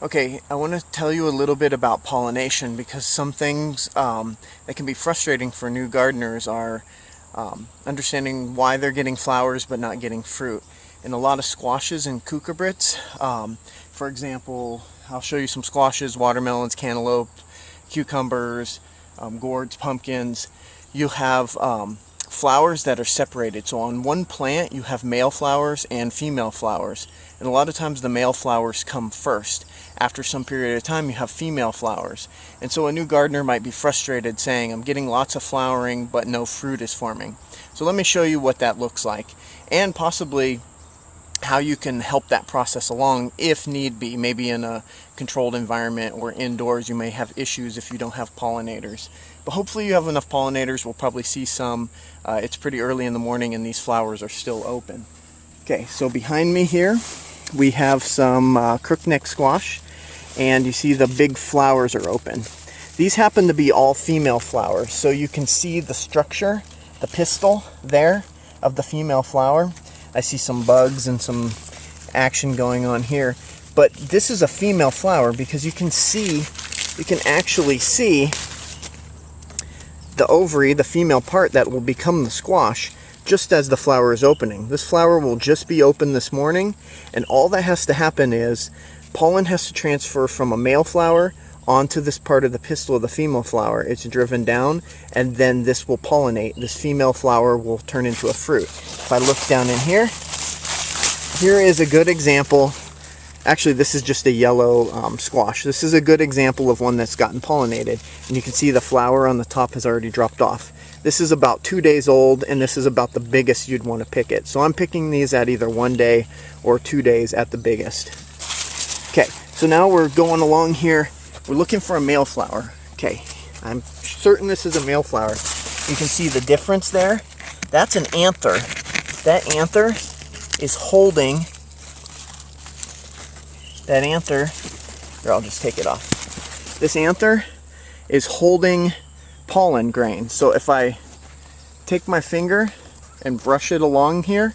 Okay, I want to tell you a little bit about pollination because some things that can be frustrating for new gardeners are understanding why they're getting flowers but not getting fruit. In a lot of squashes and cucurbits, for example, I'll show you some squashes, watermelons, cantaloupe, cucumbers, gourds, pumpkins. You have flowers that are separated. So on one plant you have male flowers and female flowers. And a lot of times the male flowers come first. After some period of time you have female flowers. And so a new gardener might be frustrated saying, I'm getting lots of flowering but no fruit is forming. So let me show you what that looks like and possibly how you can help that process along if need be. Maybe in a controlled environment or indoors you may have issues if you don't have pollinators. But hopefully you have enough pollinators. We'll probably see some. It's pretty early in the morning and these flowers are still open. Okay, so behind me here we have some crookneck squash, and you see the big flowers are open. These happen to be all female flowers, so you can see the structure, the pistil there of the female flower. I see some bugs and some action going on here, but this is a female flower because you can actually see the ovary, the female part that will become the squash, just as the flower is opening. This flower will just be open this morning, and all that has to happen is pollen has to transfer from a male flower onto this part of the pistil of the female flower. It's driven down, and then this will pollinate. This female flower will turn into a fruit. If I look down in here, here is a good example. Actually, this is just a yellow squash. This is a good example of one that's gotten pollinated, and you can see the flower on the top has already dropped off. This is about 2 days old, and this is about the biggest you'd want to pick it. So I'm picking these at either 1 day or 2 days at the biggest. Okay, so now we're going along here. We're looking for a male flower. Okay, I'm certain this is a male flower. You can see the difference there. That's an anther. That anther is holding, here, I'll just take it off. This anther is holding pollen grain. So if I take my finger and brush it along here,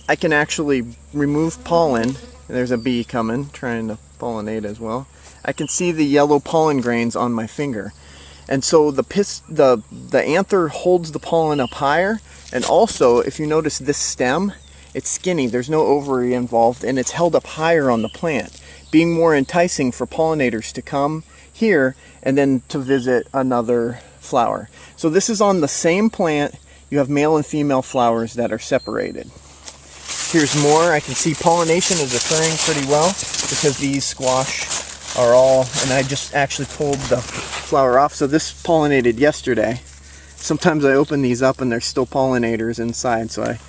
I can actually remove pollen. There's a bee coming, trying to pollinate as well. I can see the yellow pollen grains on my finger. And so the anther holds the pollen up higher. And also, if you notice this stem, it's skinny, there's no ovary involved, and it's held up higher on the plant, being more enticing for pollinators to come here and then to visit another flower. So this is on the same plant. You have male and female flowers that are separated. Here's more. I can see pollination is occurring pretty well because these squash are all, and I just actually pulled the flower off. So this pollinated yesterday. Sometimes I open these up and there's still pollinators inside, so I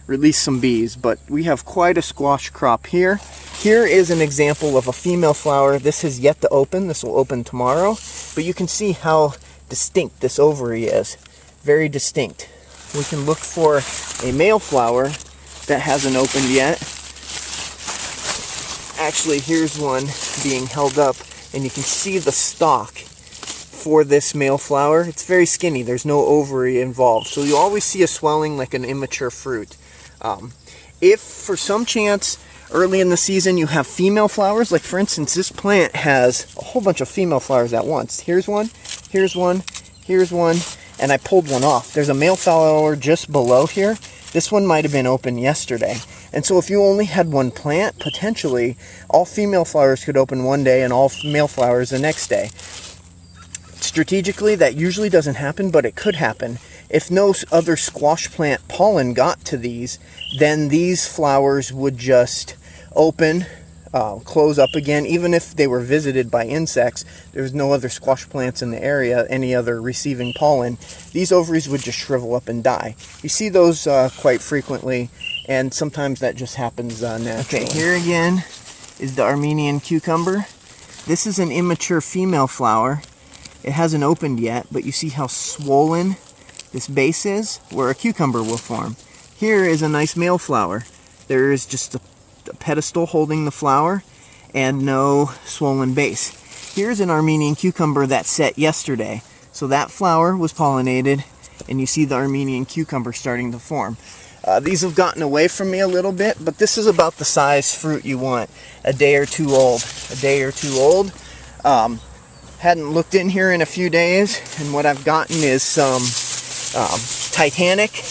release some bees. But we have quite a squash crop here. Here is an example of a female flower. This has yet to open. This will open tomorrow. But you can see how distinct this ovary is. Very distinct. We can look for a male flower that hasn't opened yet. Actually, here's one being held up, and you can see the stalk for this male flower. It's very skinny. There's no ovary involved. So you always see a swelling like an immature fruit. If for some chance early in the season you have female flowers, like for instance this plant has a whole bunch of female flowers at once. Here's one, here's one, here's one, and I pulled one off. There's a male flower just below here. This one might have been open yesterday. And so if you only had one plant, potentially all female flowers could open one day and all male flowers the next day. Strategically, that usually doesn't happen, but it could happen. If no other squash plant pollen got to these, then these flowers would just open, close up again. Even if they were visited by insects, there's no other squash plants in the area, any other receiving pollen, these ovaries would just shrivel up and die. You see those quite frequently, and sometimes that just happens naturally. Okay, here again is the Armenian cucumber. This is an immature female flower. It hasn't opened yet, but you see how swollen this base is, where a cucumber will form. Here is a nice male flower. There is just a pedestal holding the flower and no swollen base. Here's an Armenian cucumber that set yesterday. So that flower was pollinated and you see the Armenian cucumber starting to form. These have gotten away from me a little bit, but this is about the size fruit you want. A day or two old. Hadn't looked in here in a few days, and what I've gotten is some Titanic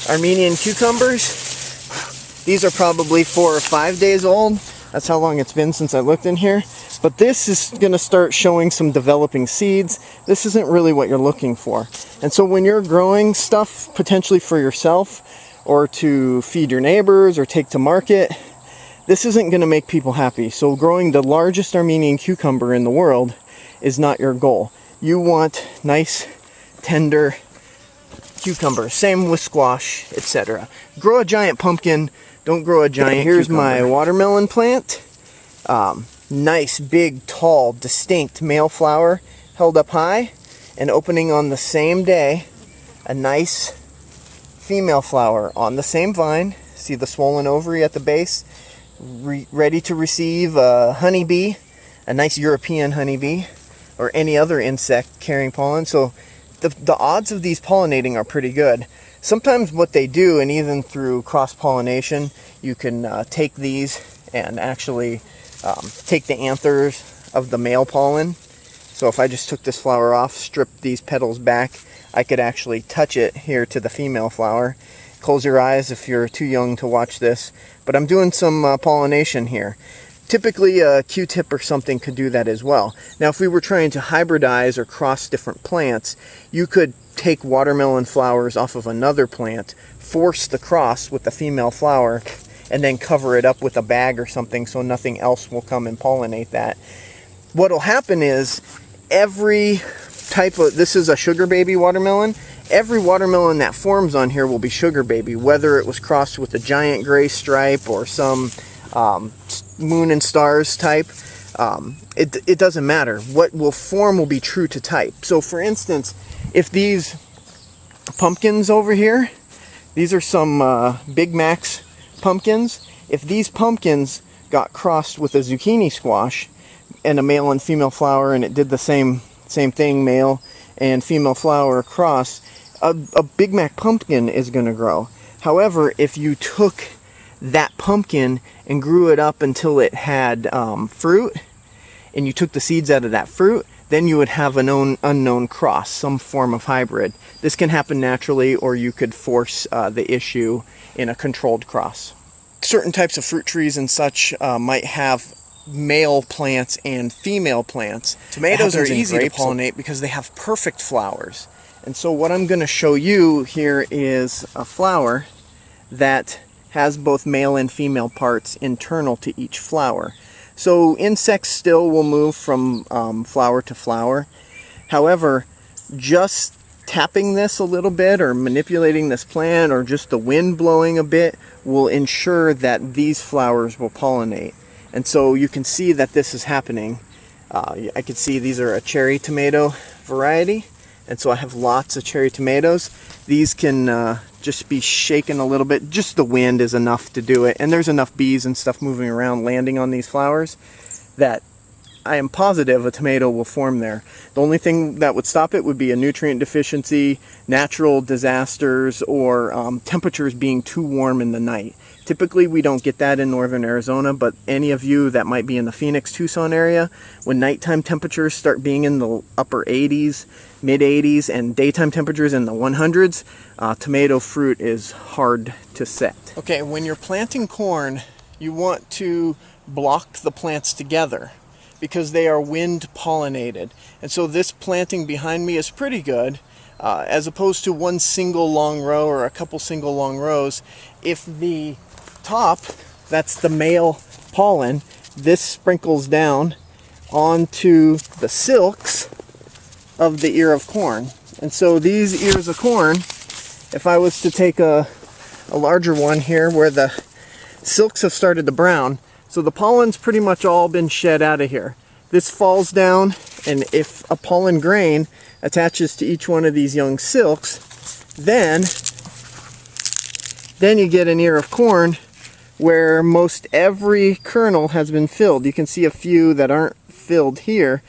Armenian cucumbers. These are probably 4 or 5 days old. That's how long it's been since I looked in here. But this is going to start showing some developing seeds. This isn't really what you're looking for. And so when you're growing stuff potentially for yourself or to feed your neighbors or take to market, this isn't going to make people happy. So growing the largest Armenian cucumber in the world is not your goal. You want nice, tender cucumber. Same with squash, etc. Grow a giant pumpkin. Don't grow a giant Here's cucumber. My watermelon plant. Nice, big, tall, distinct male flower held up high, and opening on the same day, a nice female flower on the same vine. See the swollen ovary at the base? Ready to receive a honeybee, a nice European honeybee, or any other insect carrying pollen. So the odds of these pollinating are pretty good. Sometimes what they do, and even through cross-pollination, you can take these and actually take the anthers of the male pollen. So if I just took this flower off, stripped these petals back, I could actually touch it here to the female flower. Close your eyes if you're too young to watch this. But I'm doing some pollination here. Typically a Q-tip or something could do that as well. Now if we were trying to hybridize or cross different plants, you could take watermelon flowers off of another plant, force the cross with the female flower, and then cover it up with a bag or something so nothing else will come and pollinate that. What'll happen is every type of, this is a sugar baby watermelon, every watermelon that forms on here will be sugar baby, whether it was crossed with a giant gray stripe or some moon and stars type. It doesn't matter. What will form will be true to type. So for instance, if these pumpkins over here, these are some Big Macs pumpkins. If these pumpkins got crossed with a zucchini squash and a male and female flower, and it did the same thing, male and female flower cross, a Big Mac pumpkin is going to grow. However, if you took that pumpkin and grew it up until it had fruit, and you took the seeds out of that fruit, then you would have an unknown cross, some form of hybrid. This can happen naturally, or you could force the issue in a controlled cross. Certain types of fruit trees and such might have male plants and female plants. Tomatoes are easy to pollinate because they have perfect flowers. And so what I'm going to show you here is a flower that has both male and female parts internal to each flower. So insects still will move from flower to flower. However, just tapping this a little bit or manipulating this plant or just the wind blowing a bit will ensure that these flowers will pollinate. And so you can see that this is happening. I can see these are a cherry tomato variety, and so I have lots of cherry tomatoes. These can just be shaken a little bit. Just the wind is enough to do it, and there's enough bees and stuff moving around landing on these flowers that I am positive a tomato will form there. The only thing that would stop it would be a nutrient deficiency, natural disasters, or temperatures being too warm in the night. Typically we don't get that in northern Arizona, but any of you that might be in the Phoenix, Tucson area, when nighttime temperatures start being in the upper 80s, mid 80s, and daytime temperatures in the 100s, tomato fruit is hard to set. Okay, when you're planting corn, you want to block the plants together, because they are wind pollinated. And so this planting behind me is pretty good, as opposed to one single long row or a couple single long rows. If the top, that's the male pollen, this sprinkles down onto the silks of the ear of corn. And so these ears of corn, if I was to take a larger one here where the silks have started to brown, so the pollen's pretty much all been shed out of here. This falls down, and if a pollen grain attaches to each one of these young silks, then you get an ear of corn where most every kernel has been filled. You can see a few that aren't filled here,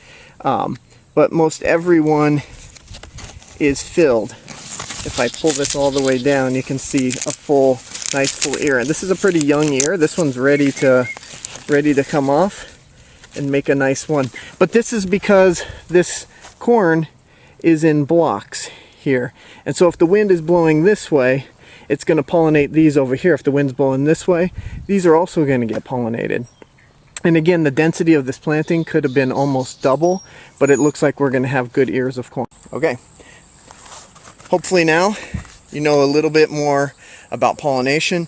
but most everyone is filled. if I pull this all the way down, you can see a full, nice full ear. And this is a pretty young ear. This one's ready to come off and make a nice one. But this is because this corn is in blocks here. And so if the wind is blowing this way, it's going to pollinate these over here. If the wind's blowing this way, these are also going to get pollinated. And again, the density of this planting could have been almost double, but it looks like we're going to have good ears of corn. Okay. Hopefully now you know a little bit more about pollination.